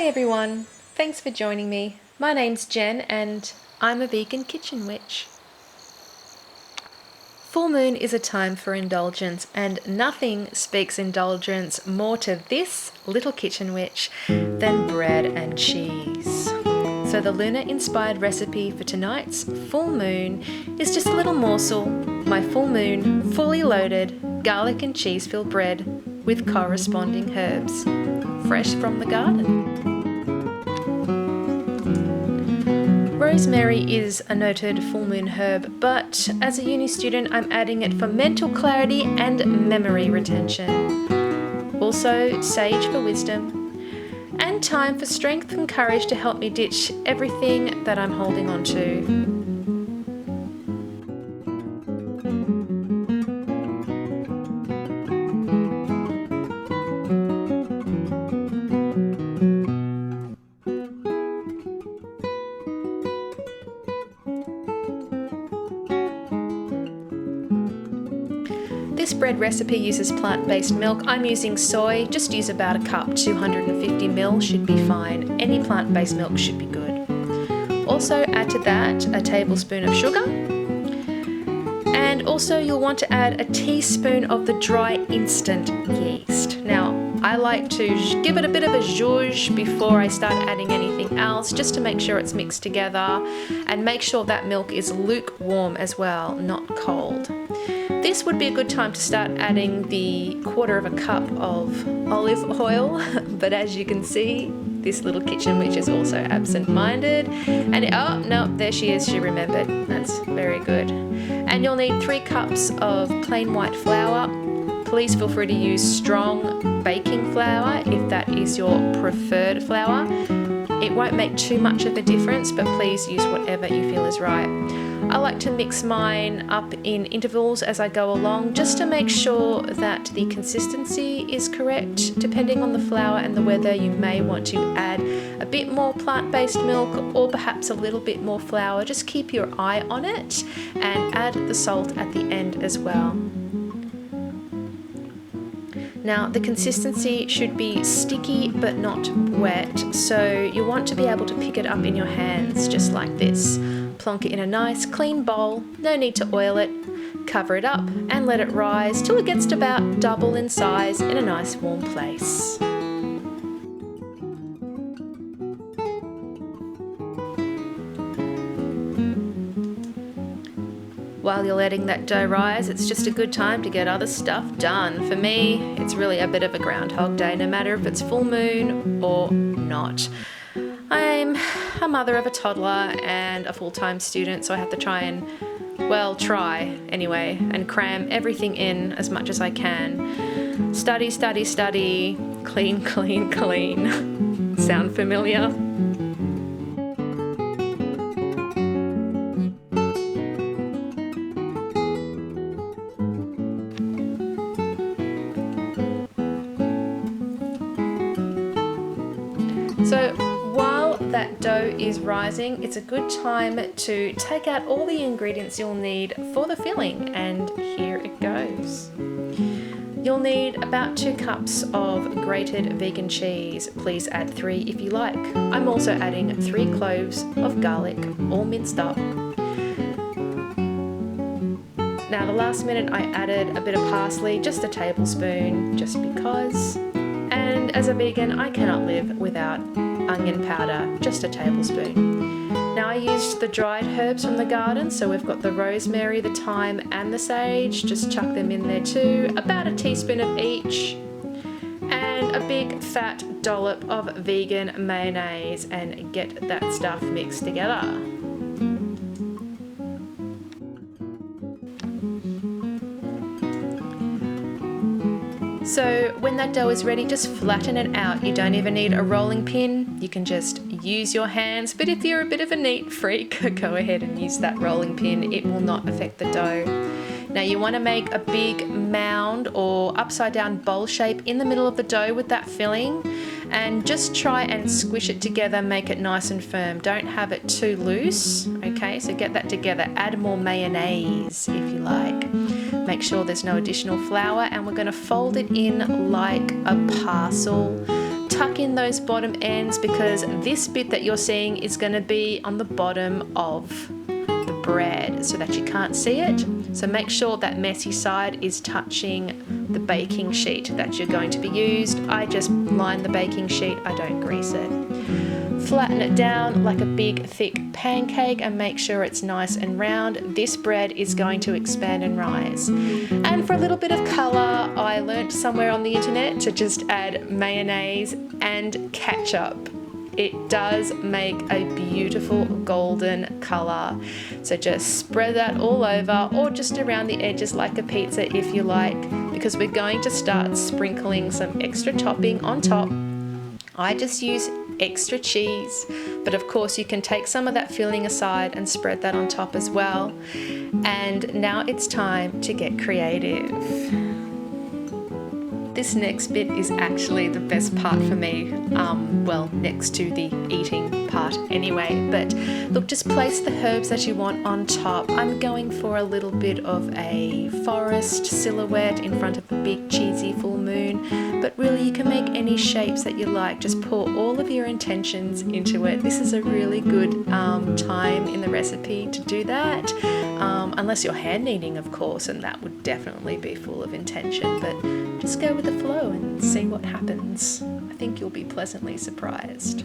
Hi everyone, thanks for joining me. My name's Jen and I'm a vegan kitchen witch. Full moon is a time for indulgence, and nothing speaks indulgence more to this little kitchen witch than bread and cheese. So the lunar-inspired recipe for tonight's full moon is just a little morsel, my full moon, fully loaded, garlic and cheese-filled bread with corresponding herbs, fresh from the garden. Rosemary is a noted full moon herb, but as a uni student I'm adding it for mental clarity and memory retention. Also sage for wisdom, and thyme for strength and courage to help me ditch everything that I'm holding on to. This bread recipe uses plant-based milk. I'm using soy, just use about a cup, 250 ml should be fine. Any plant-based milk should be good. Also add to that a tablespoon of sugar. And also you'll want to add a teaspoon of the dry instant yeast. Now, I like to give it a bit of a zhuzh before I start adding anything else, just to make sure it's mixed together, and make sure that milk is lukewarm as well, not cold. This would be a good time to start adding the 1/4 of a cup of olive oil, but as you can see, this little kitchen witch is also absent-minded. And oh no, there she is, she remembered. That's very good. And you'll need 3 cups of plain white flour. Please feel free to use strong baking flour if that is your preferred flour. It won't make too much of a difference, but please use whatever you feel is right. I like to mix mine up in intervals as I go along, just to make sure that the consistency is correct. Depending on the flour and the weather, you may want to add a bit more plant-based milk or perhaps a little bit more flour. Just keep your eye on it and add the salt at the end as well. Now, the consistency should be sticky but not wet, so you want to be able to pick it up in your hands just like this. Plonk it in a nice clean bowl, no need to oil it, cover it up and let it rise till it gets to about double in size in a nice warm place. While you're letting that dough rise, it's just a good time to get other stuff done. For me, it's really a bit of a Groundhog Day, no matter if it's full moon or not. I'm a mother of a toddler and a full-time student, so I have to try anyway, and cram everything in as much as I can. Study, study, study, clean, clean, clean. Sound familiar? So while that dough is rising, it's a good time to take out all the ingredients you'll need for the filling, and here it goes. You'll need about 2 cups of grated vegan cheese. Please add 3 if you like. I'm also adding 3 cloves of garlic, all minced up. Now, the last minute I added a bit of parsley, just a tablespoon, just because. And as a vegan, I cannot live without onion powder, just a tablespoon. Now, I used the dried herbs from the garden, so we've got the rosemary, the thyme and the sage. Just chuck them in there too, about a teaspoon of each. And a big fat dollop of vegan mayonnaise, and get that stuff mixed together. So when that dough is ready, just flatten it out. You don't even need a rolling pin. You can just use your hands, but if you're a bit of a neat freak, go ahead and use that rolling pin. It will not affect the dough. Now, you want to make a big mound or upside down bowl shape in the middle of the dough with that filling, and just try and squish it together, make it nice and firm. Don't have it too loose, okay? So get that together. Add more mayonnaise if you like. Make sure there's no additional flour, and we're going to fold it in like a parcel. tuck in those bottom ends because this bit that you're seeing is going to be on the bottom of the bread so that you can't see it. So make sure that messy side is touching the baking sheet that you're going to be used. I just line the baking sheet, I don't grease it. Flatten it down like a big thick pancake and make sure it's nice and round. This bread is going to expand and rise. And for a little bit of colour, I learnt somewhere on the internet to just add mayonnaise and ketchup. It does make a beautiful golden colour. So just spread that all over or just around the edges like a pizza if you like, because we're going to start sprinkling some extra topping on top. I just use extra cheese, but of course you can take some of that filling aside and spread that on top as well. And now it's time to get creative. This next bit is actually the best part for me, well, next to the eating part anyway, but look, just place the herbs that you want on top. I'm going for a little bit of a forest silhouette in front of the big cheesy full moon, but really you can make any shapes that you like. Just pour all of your intentions into it. This is a really good time in the recipe to do that, unless you're hand kneading, of course, and that would definitely be full of intention, but just go with the flow and see what happens. I think you'll be pleasantly surprised.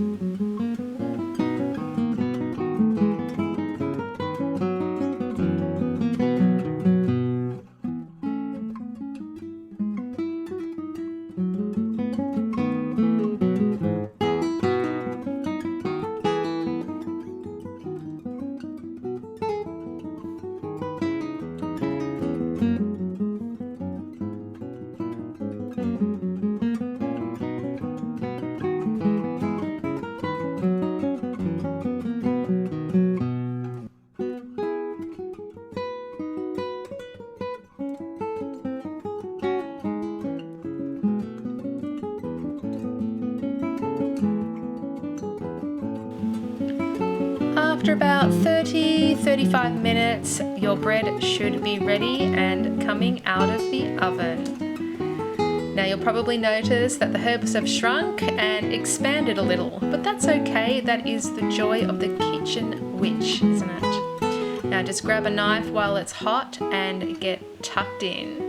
After about 30-35 minutes, your bread should be ready and coming out of the oven. Now you'll probably notice that the herbs have shrunk and expanded a little, but that's okay. That is the joy of the kitchen witch, isn't it? Now just grab a knife while it's hot and get tucked in.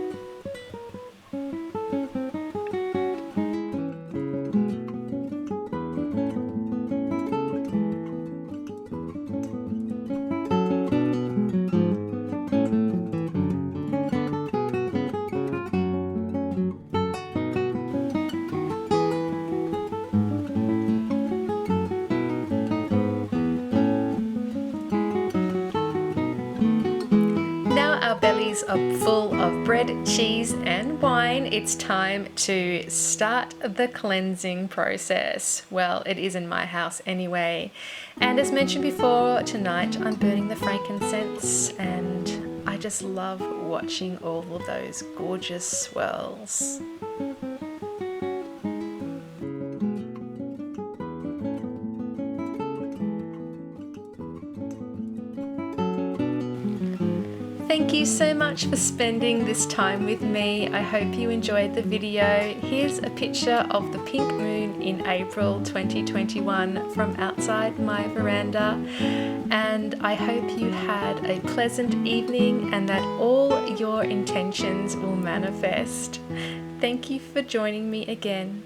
Are full of bread, cheese and wine. It's time to start the cleansing process. Well, it is in my house anyway. And as mentioned before, tonight I'm burning the frankincense and I just love watching all of those gorgeous swirls. Thank you so much for spending this time with me. I hope you enjoyed the video. Here's a picture of the pink moon in April 2021 from outside my veranda. And I hope you had a pleasant evening and that all your intentions will manifest. Thank you for joining me again.